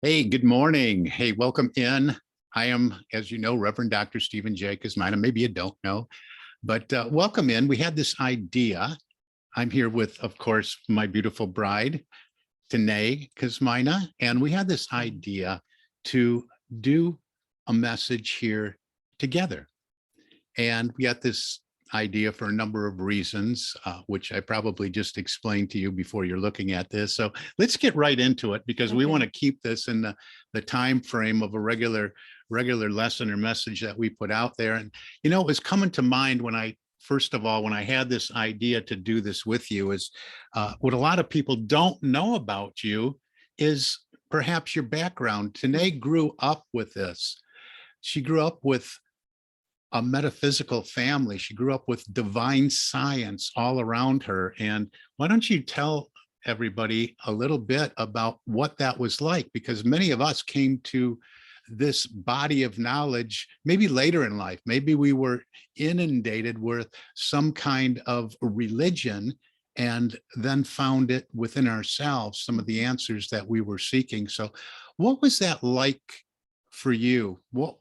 Hey, good morning. Hey, welcome in. I am, as you know, Reverend Dr. Stephen J. Kosmyna. Maybe you don't know, but welcome in. We had this idea. I'm here with, of course, my beautiful bride, Tene Kosmyna, and we had this idea to do a message here together. And we got this idea for a number of reasons, which I probably just explained to you before you're looking at this. So let's get right into it because we want to keep this in the time frame of a regular lesson or message that we put out there. And, you know, it was coming to mind when first of all, when I had this idea to do this with you is what a lot of people don't know about you is perhaps your background. Tene grew up with this. She grew up with a metaphysical family. She grew up with divine science all around her. And why don't you tell everybody a little bit about what that was like? Because many of us came to this body of knowledge maybe later in life. Maybe we were inundated with some kind of religion and then found it within ourselves, some of the answers that we were seeking. So what was that like for you? What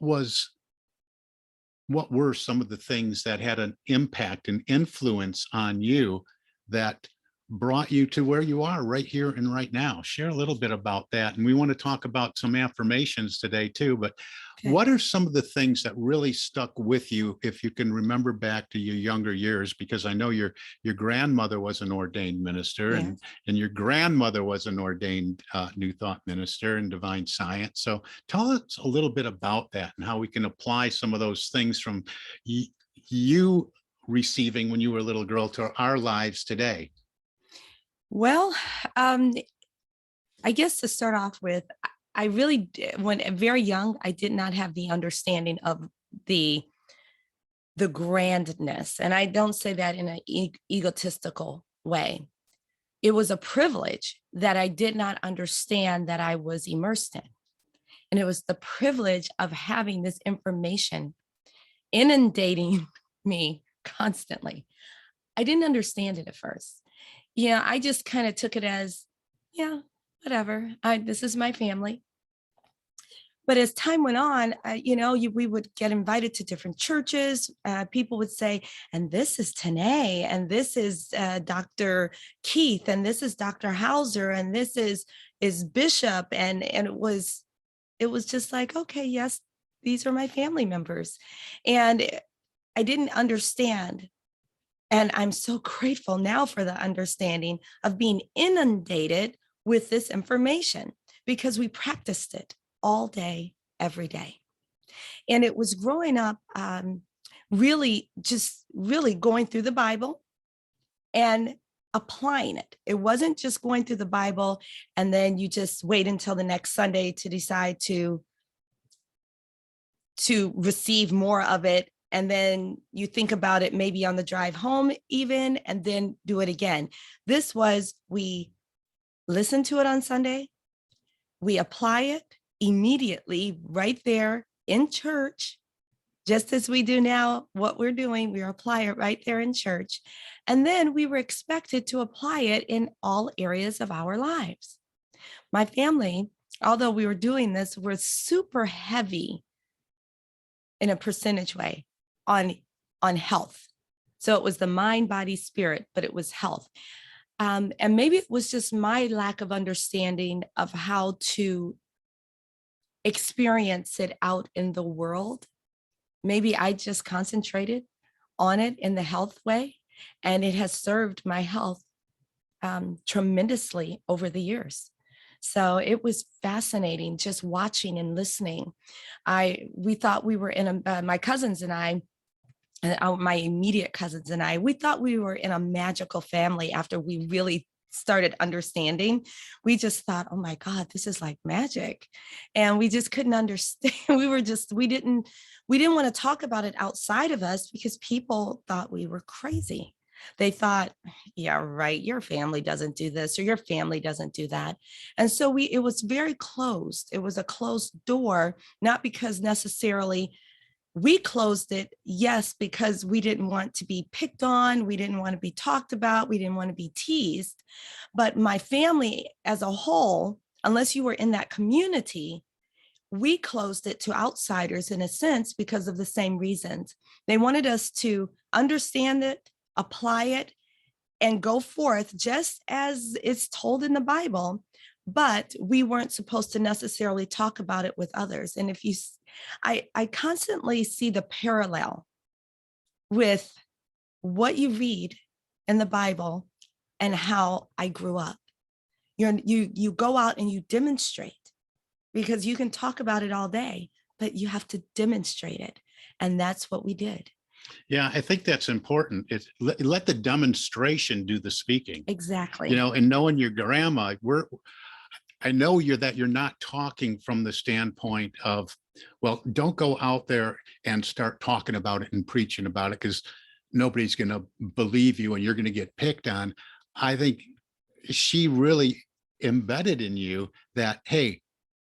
were some of the things that had an impact and influence on you that brought you to where you are right here and right now? Share a little bit about that. And we want to talk about some affirmations today too, but what are some of the things that really stuck with you if you can remember back to your younger years? Because I know your grandmother was an ordained minister, and your grandmother was an ordained New Thought minister in divine science. So tell us a little bit about that and how we can apply some of those things from you receiving when you were a little girl to our lives today. Well, I guess to start off with, I really, when very young, I did not have the understanding of the grandness. And I don't say that in an egotistical way. It was a privilege that I did not understand that I was immersed in. And it was the privilege of having this information inundating me constantly. I didn't understand it at first. Yeah, I just kind of took it as, yeah, whatever. This is my family. But as time went on, we would get invited to different churches. People would say, and this is Tene, and this is Dr. Keith, and this is Dr. Hauser, and this is Bishop. And it was just like, okay, yes, these are my family members. And I didn't understand. And I'm so grateful now for the understanding of being inundated with this information because we practiced it all day, every day. And it was growing up, really going through the Bible and applying it. It wasn't just going through the Bible and then you just wait until the next Sunday to decide to receive more of it. And then you think about it maybe on the drive home even, and then do it again. This was, we listen to it on Sunday, we apply it immediately right there in church, just as we do now, what we're doing, we apply it right there in church. And then we were expected to apply it in all areas of our lives. My family, although we were doing this, were super heavy in a percentage way on health. So it was the mind, body, spirit, but it was health. And maybe it was just my lack of understanding of how to experience it out in the world. Maybe I just concentrated on it in the health way, and it has served my health tremendously over the years. So it was fascinating just watching and listening. We thought we were in my cousins and I, my immediate cousins and I, we thought we were in a magical family after we really started understanding. We just thought, oh my God, this is like magic. And we just couldn't understand. We didn't want to talk about it outside of us because people thought we were crazy. They thought, yeah, right, your family doesn't do this or your family doesn't do that. And so it was very closed. It was a closed door, not because necessarily we closed it, yes, because we didn't want to be picked on. We didn't want to be talked about. We didn't want to be teased. But my family as a whole unless you were in that community, we closed it to outsiders in a sense because of the same reasons. They wanted us to understand it, apply it, and go forth just as it's told in the Bible, but we weren't supposed to necessarily talk about it with others. And if you, I constantly see the parallel with what you read in the Bible and how I grew up. You go out and you demonstrate, because you can talk about it all day, but you have to demonstrate it. And that's what we did. Yeah, I think that's important. It's let the demonstration do the speaking. Exactly. You know, and knowing your grandma, I know you're not talking from the standpoint of, well, don't go out there and start talking about it and preaching about it because nobody's going to believe you and you're going to get picked on. I think she really embedded in you that, hey,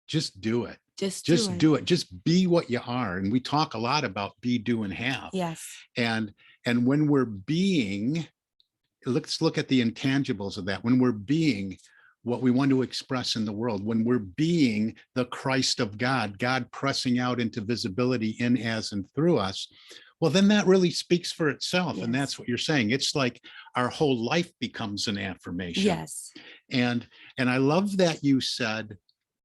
just do it. Just do it. Just be what you are. And we talk a lot about be, do, and have. Yes. And when we're being, let's look at the intangibles of that. When we're being what we want to express in the world, when we're being the Christ of God, God pressing out into visibility in, as, and through us, well, then that really speaks for itself. Yes. And that's what you're saying. It's like our whole life becomes an affirmation. Yes. And I love that you said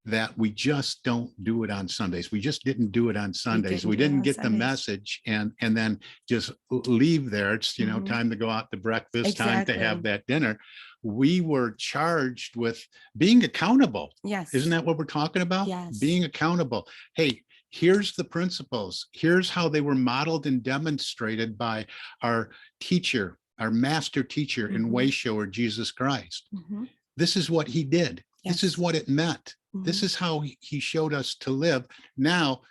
that we just don't do it on Sundays. We just didn't do it on Sundays. We didn't get the message and then just leave there. It's, you know, time to go out to breakfast, time to have that dinner. We were charged with being accountable. Yes. Isn't that what we're talking about? Yes. Being accountable. Hey, here's the principles. Here's how they were modeled and demonstrated by our teacher, our master teacher and way shower, Jesus Christ. This is what he did. Yes. This is what it meant. This is how he showed us to live. Now,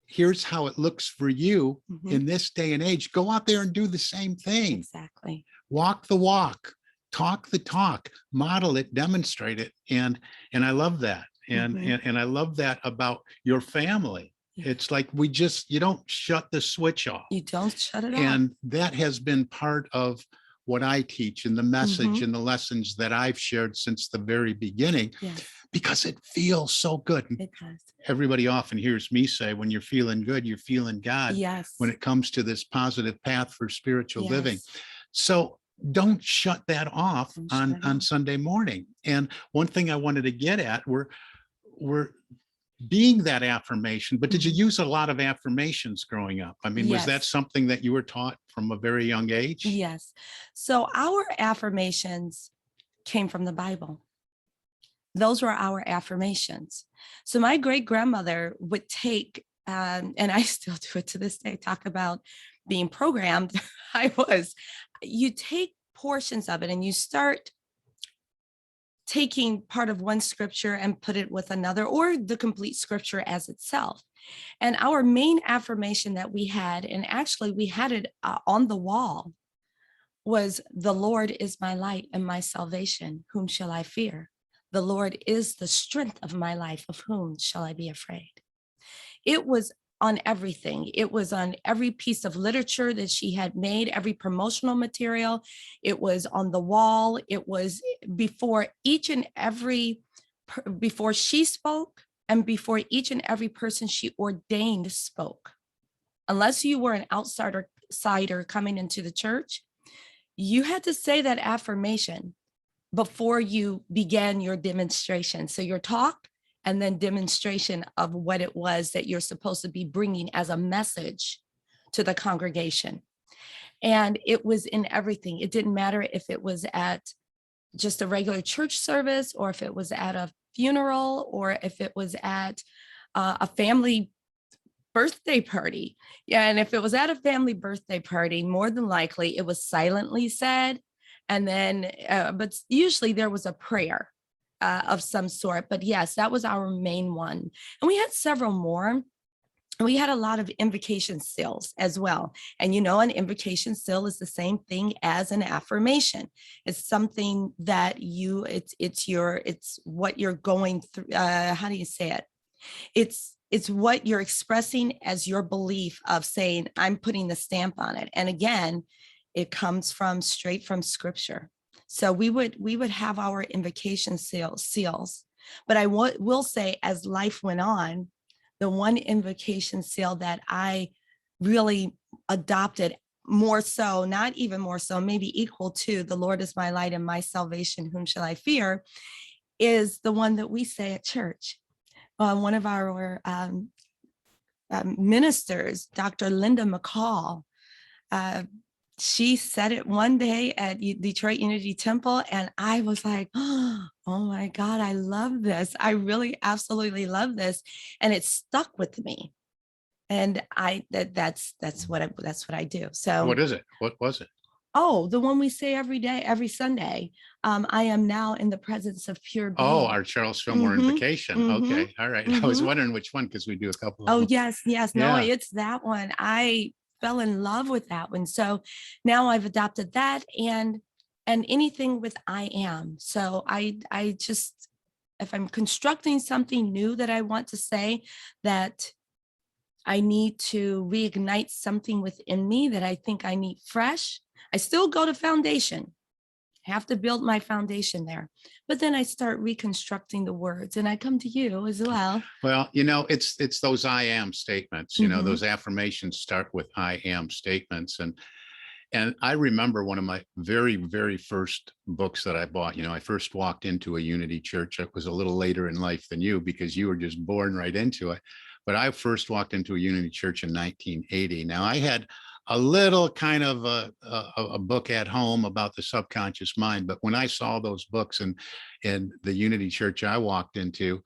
here's how it looks for you in this day and age. Go out there and do the same thing. Exactly. Walk the walk, talk the talk, model it, demonstrate it. And I love that. And I love that about your family. Yeah. It's like you don't shut the switch off. You don't shut it off. And that has been part of what I teach and the message and the lessons that I've shared since the very beginning. Yes. Because it feels so good. It does. Everybody often hears me say, when you're feeling good, you're feeling God. Yes. When it comes to this positive path for spiritual living. So don't shut that off on Sunday morning. And one thing I wanted to get at, we're being that affirmation, but did you use a lot of affirmations growing up? I mean, was that something that you were taught from a very young age? Yes. So our affirmations came from the Bible. Those were our affirmations. So my great grandmother would take, and I still do it to this day, talk about being programmed. You take portions of it and you start taking part of one scripture and put it with another, or the complete scripture as itself. And our main affirmation that we had, and actually we had it on the wall, was the Lord is my light and my salvation. Whom shall I fear? The Lord is the strength of my life. Of whom shall I be afraid? It was on everything. It was on every piece of literature that she had made, every promotional material. It was on the wall. It was before before she spoke and before each and every person she ordained spoke. Unless you were an outsider coming into the church, you had to say that affirmation before you began your demonstration. So your talk and then demonstration of what it was that you're supposed to be bringing as a message to the congregation. And it was in everything. It didn't matter if it was at just a regular church service, or if it was at a funeral, or if it was at a family birthday party. Yeah, and if it was at a family birthday party, more than likely it was silently said. And then, but usually there was a prayer of some sort. But yes, that was our main one. And we had several more. We had a lot of invocation seals as well. And an invocation seal is the same thing as an affirmation. It's something that it's what you're going through. How do you say it? It's what you're expressing as your belief of saying, I'm putting the stamp on it. And again, it comes straight from scripture. So we would have our invocation seals. But I will say, as life went on, the one invocation seal that I really adopted more so, not even more so, maybe equal to the Lord is my light and my salvation, whom shall I fear, is the one that we say at church. One of our ministers, Dr. Linda McCall, she said it one day at Detroit Unity Temple, and I was like, oh my God, I love this. I really absolutely love this. And it stuck with me. And that's what I do. So What is it? What was it? oh, the one we say every day, every Sunday. I am now in the presence of pure being. Oh, our Charles Fillmore invocation. Okay. All right. I was wondering which one, because we do a couple of Oh, them. yes. No, it's that one. I fell in love with that one. So now I've adopted that and anything with I am. So I just, if I'm constructing something new that I want to say, that I need to reignite something within me that I think I need fresh, I still go to foundation. I have to build my foundation there. But then I start reconstructing the words, and I come to you as well. Well, it's those I am statements, those affirmations start with I am statements. And I remember one of my very, very first books that I bought. I first walked into a Unity church. It was a little later in life than you, because you were just born right into it. But I first walked into a Unity church in 1980. Now, I had a little kind of a book at home about the subconscious mind. But when I saw those books in the Unity church I walked into,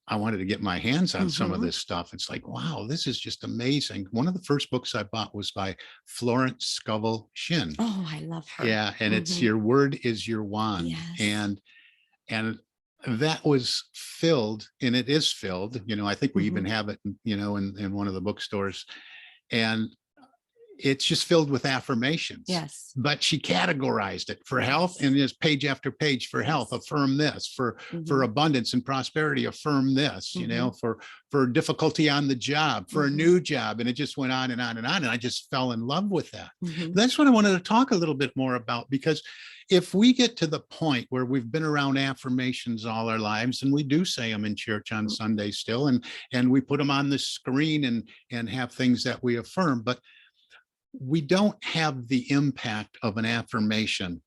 I wanted to get my hands on some of this stuff. It's like, wow, this is just amazing. One of the first books I bought was by Florence Scovel Shinn. Oh, I love her. Yeah. And it's Your Word is Your Wand. Yes. And that was filled, and it is filled. I think we even have it, in one of the bookstores. And it's just filled with affirmations. Yes. But she categorized it for health, and just page after page for health, affirm this, for abundance and prosperity, affirm this, for difficulty on the job, for a new job. And it just went on and on and on. And I just fell in love with that. That's what I wanted to talk a little bit more about, because if we get to the point where we've been around affirmations all our lives, and we do say them in church on Sunday still, and we put them on the screen and have things that we affirm, but we don't have the impact of an affirmation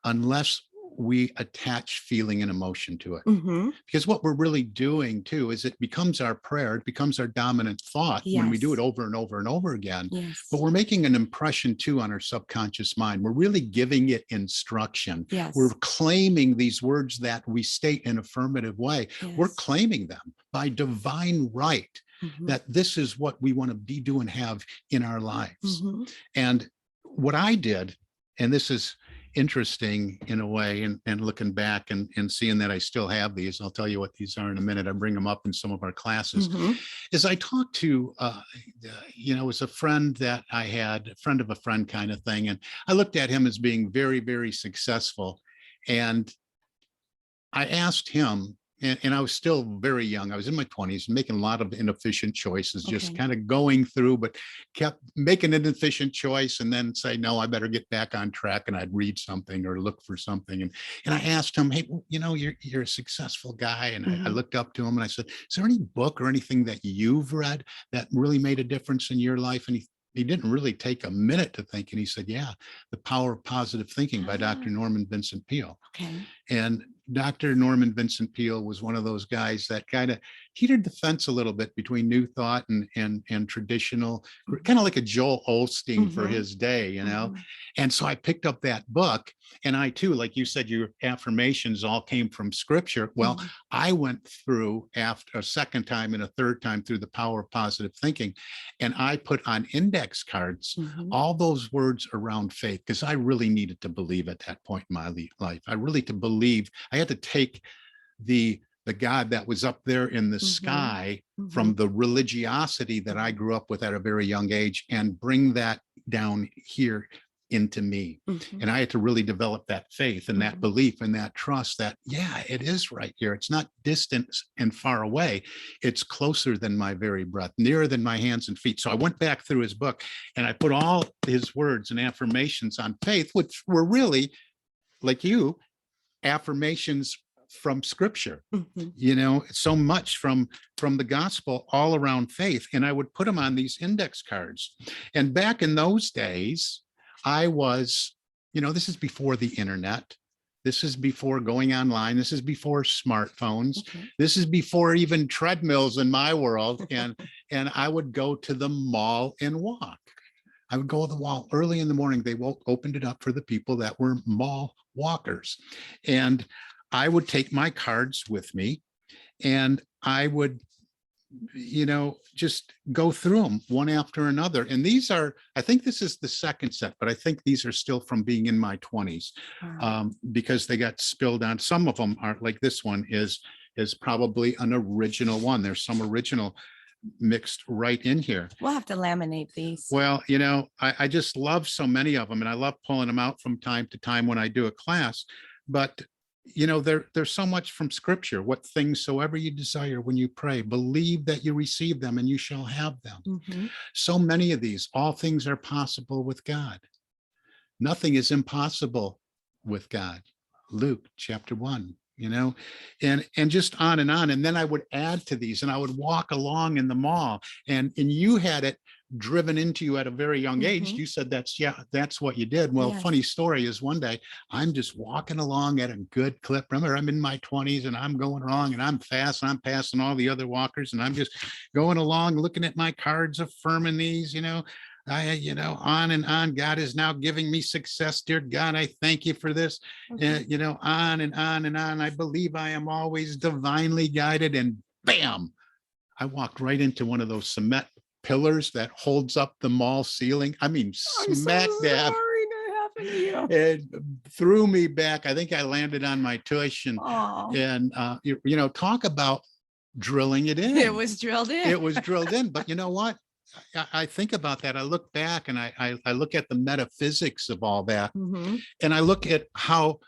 unless we attach feeling and emotion to it. Because what we're really doing too is it becomes our prayer, it becomes our dominant thought when we do it over and over and over again. But we're making an impression too on our subconscious mind. We're really giving it instruction. We're claiming these words that we state in an affirmative way. We're claiming them by divine right. That this is what we want to be, do, and have in our lives. And what I did, and this is interesting in a way, and looking back and seeing that I still have these, I'll tell you what these are in a minute. I bring them up in some of our classes. Is I talked to, it was a friend that I had, a friend of a friend kind of thing. And I looked at him as being very, very successful. And I asked him, and I was still very young. I was in my 20s, making a lot of inefficient choices, just kind of going through, but kept making an inefficient choice and then say, no, I better get back on track. And I'd read something or look for something. And I asked him, hey, you're a successful guy. And I looked up to him and I said, is there any book or anything that you've read that really made a difference in your life? And he didn't really take a minute to think. And he said, yeah, The Power of Positive Thinking by Dr. Norman Vincent Peale. And Dr. Norman Vincent Peale was one of those guys that kind of teetered the fence a little bit between new thought and traditional, kind of like a Joel Osteen for his day, And so I picked up that book, and I too, like you said, your affirmations all came from scripture. Well, I went through after a second time and a third time through The Power of Positive Thinking, and I put on index cards all those words around faith, because I really needed to believe at that point in my life. I had to take the God that was up there in the sky from the religiosity that I grew up with at a very young age and bring that down here into me. And I had to really develop that faith and that belief and that trust that, yeah, it is right here. It's not distant and far away. It's closer than my very breath, nearer than my hands and feet. So I went back through his book and I put all his words and affirmations on faith, which were really, like you, affirmations from scripture, Mhm. so much from the gospel all around faith. And I would put them on these index cards. And back in those days, I was, this is before the internet. This is before going online. This is before smartphones. Okay. This is before even treadmills in my world. And I would go to the mall and walk. I would go to the mall early in the morning. They opened it up for the people that were mall walkers. And I would take my cards with me, and I would, just go through them one after another. And these are, I think this is the second set, but I think these are still from being in my 20s, Wow. because they got spilled on. Some of them aren't, like this one is probably an original one. There's some original mixed right in here. We'll have to laminate these. Well, I just love so many of them, and I love pulling them out from time to time when I do a class. But there's so much from scripture. What things soever you desire when you pray, believe that you receive them and you shall have them. Mhm. So many of these, all things are possible with God. Nothing is impossible with God. Luke chapter 1, and just on and on. And then I would add to these, and I would walk along in the mall, and you had it driven into you at a very young age. Mhm. You said that's what you did. Well, Yes. funny story is, one day I'm just walking along at a good clip. Remember, I'm in my 20s and I'm going along and I'm fast and I'm passing all the other walkers, and I'm just going along looking at my cards, affirming these, on and on. God is now giving me success. Dear God, I thank you for this. Okay. On and on and on. I believe I am always divinely guided. And bam, I walked right into one of those cement pillars that holds up the mall ceiling. I mean, I'm smack so dab. sorry that happened to you. It threw me back. I think I landed on my tush, and Oh, talk about drilling it in. it was drilled in. It was drilled in. But you know what? I think about that. I look back, and I look at the metaphysics of all that, Mhm. and I look at how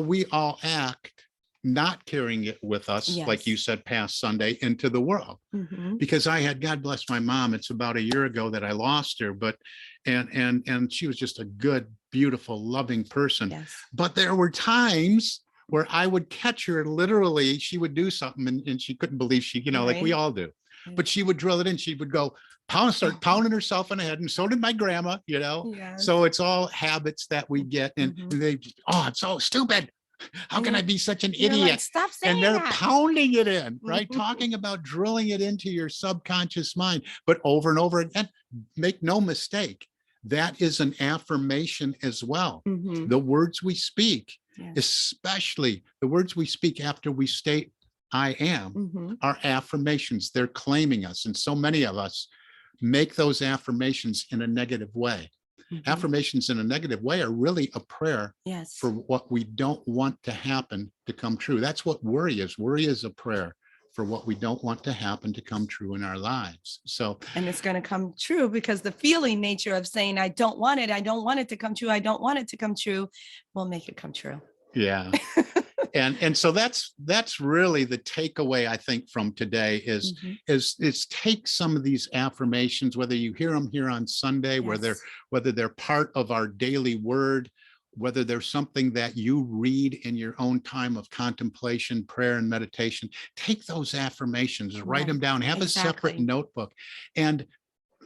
we all act, not carrying it with us, like you Yes. said, past Sunday into the world. Mhm. Because I had, God bless my mom, it's about a year ago that I lost her, but and she was just a good, beautiful, loving person. Yes. But there were times where I would catch her, literally, she would do something, and she couldn't believe she, like we Right. all do. Right. But she would drill it in. She would go start pounding herself in the head, and so did my grandma. Yes. So it's all habits that we get, and Mhm. they just, I'm so stupid. How And can I you're- be such an You're like, idiot? stop saying And they're that. pounding it in, right? Mhm. Talking about drilling it into your subconscious mind, but over and over again. Make no mistake, that is an affirmation as well. Mhm. The words we speak, Yes. especially the words we speak after we state I am, Mhm. are affirmations. They're claiming us. And so many of us make those affirmations in a negative way. Mhm. Affirmations in a negative way are really a prayer Yes. for what we don't want to happen to come true. That's what worry is. Worry is a prayer for what we don't want to happen to come true in our lives. So, And it's going to come true because the feeling nature of saying, I don't want it to come true, I don't want it to come true, will make it come true. yeah. And so that's really the takeaway, I think, from today is Mhm. is take some of these affirmations, whether you hear them here on Sunday, Yes. whether they're part of our daily word, whether there's something that you read in your own time of contemplation, prayer, and meditation. Take those affirmations, write Right. them down, have a separate Exactly. notebook, and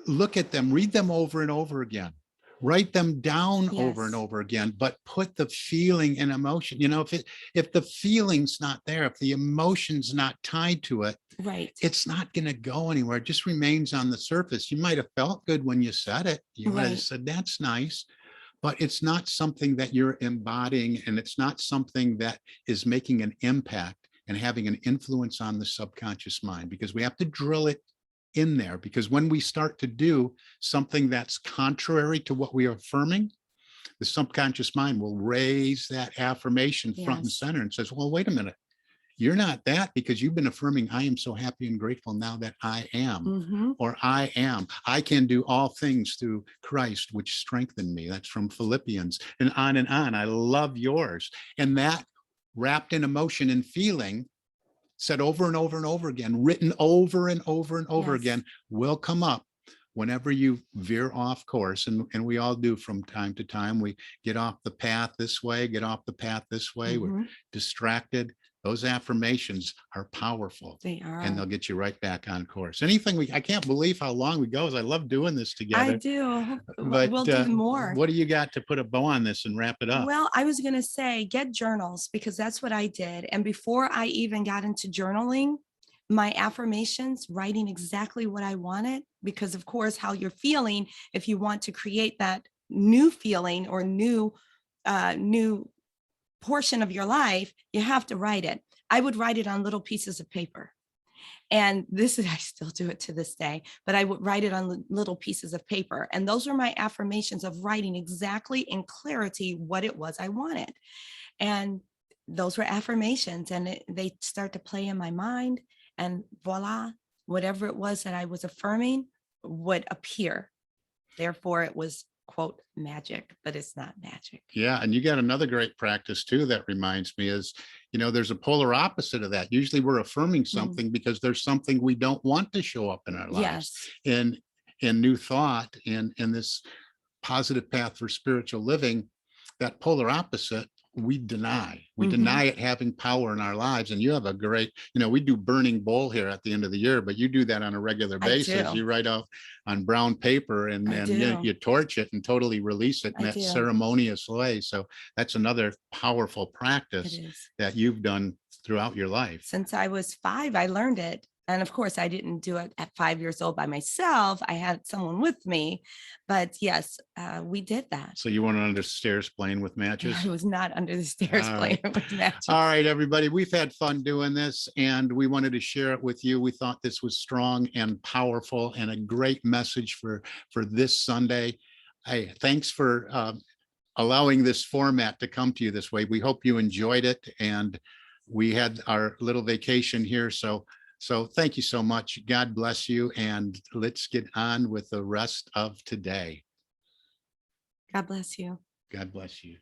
look at them, read them over and over again. Write them down over and Yes. over again, but put the feeling and emotion. If the feeling's not there, if the emotion's not tied to it, Right. it's not going to go anywhere. It just remains on the surface. You might have felt good when you said it. You might have Right. said, that's nice, but it's not something that you're embodying, and it's not something that is making an impact and having an influence on the subconscious mind, because we have to drill it in there. Because when we start to do something that's contrary to what we are affirming, the subconscious mind will raise that affirmation front and Yes. center and says, well, wait a minute, you're not that, because you've been affirming, I am so happy and grateful now that I am, Mhm. or I can do all things through Christ, which strengthened me. That's from Philippians, and on and on. I love yours. And that, wrapped in emotion and feeling, said over and over and over again, written over and over and over Yes. again, will come up whenever you veer off course. And we all do from time to time. We get off the path this way, get off the path this way. We're Mhm. distracted. those affirmations are powerful. They are. And they'll get you right back on course. I can't believe how long we go. I love doing this I together. do. But We'll do more. what do you got to put a bow on this and wrap it up? Well, I was going to say get journals, because that's what I did. And before I even got into journaling, my affirmations, writing exactly what I wanted, because of course, how you're feeling, if you want to create that new feeling or new portion of your life, you have to write it. I would write it on little pieces of paper. And this is, I still do it to this day, but I would write it on little pieces of paper. And those were my affirmations of writing exactly in clarity what it was I wanted. And those were affirmations, and they start to play in my mind, and voila, whatever it was that I was affirming would appear. Therefore, it was, quote, magic, but it's not magic. Yeah. And you got another great practice too that reminds me is, there's a polar opposite of that. Usually we're affirming something because there's something we don't want to show up in our lives. Yes. In new thought, in this positive path for spiritual living, that polar opposite, we deny. We deny it having power in our lives. And you have a great, we do burning bowl here at the end of the year, but you do that on a regular basis. You write off on brown paper and you torch it and totally release it in that ceremonious way. So that's another powerful practice that you've done throughout your life. Since I was 5, I learned it. And of course, I didn't do it at 5 years old by myself. I had someone with me. But yes, we did that. So you weren't under the stairs playing with matches? I was not under the stairs playing with matches. All right, everybody. We've had fun doing this, and we wanted to share it with you. We thought this was strong and powerful and a great message for this Sunday. Hey, thanks for allowing this format to come to you this way. We hope you enjoyed it, and we had our little vacation here. So thank you so much. God bless you. And let's get on with the rest of today. God bless you. God bless you.